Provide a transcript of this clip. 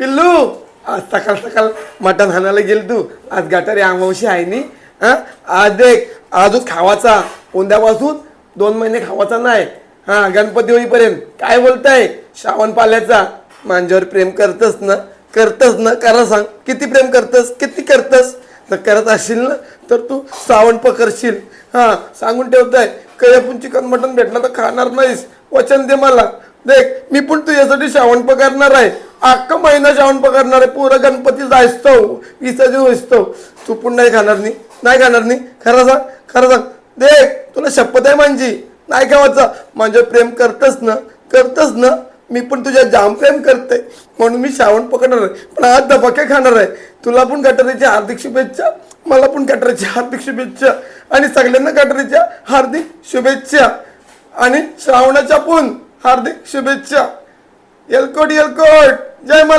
पिल्लू आज सकाळ सकाळ मटण आणायला गेल तू आज गटारी अमावशी आहे नी हा आज देख आजच खावाचा उद्यापासून 2 महिने खावाचा नाही हा गणपती होईपर्यंत काय बोलताय श्रावण पाल्याचा मांजर प्रेम करतस ना करा सांग किती प्रेम करतस किती करतस तर करत असशील ना तर तू श्रावण पकडशील हा सांगून ठेवताय काही आपण चिकन मटन भेटलं तर खाणार नाहीस वचन दे मला देख मी पण तुझ्यासाठी श्रावण पकडणार आहे अख्खा महिना श्रावण पकडणार आहे पुरा गणपती जायचो विसर्जन होईस्तो तू पण नाही खाणार नाही खरं सांग देख तुला शपथ आहे माझी नाही खावायचं माझ्या प्रेम करतस ना मी पण तुझ्या जाम प्रेम करते म्हणून मी श्रावण पकडणार आहे पण आज धपाके खाणार आहे तुला पण गटारीची हार्दिक शुभेच्छा मला पण गटारीची हार्दिक शुभेच्छा आणि सगळ्यांना गटारीच्या हार्दिक शुभेच्छा आणि श्रावणाच्या पण हार्दिक शुभेच्छा एलकोट जय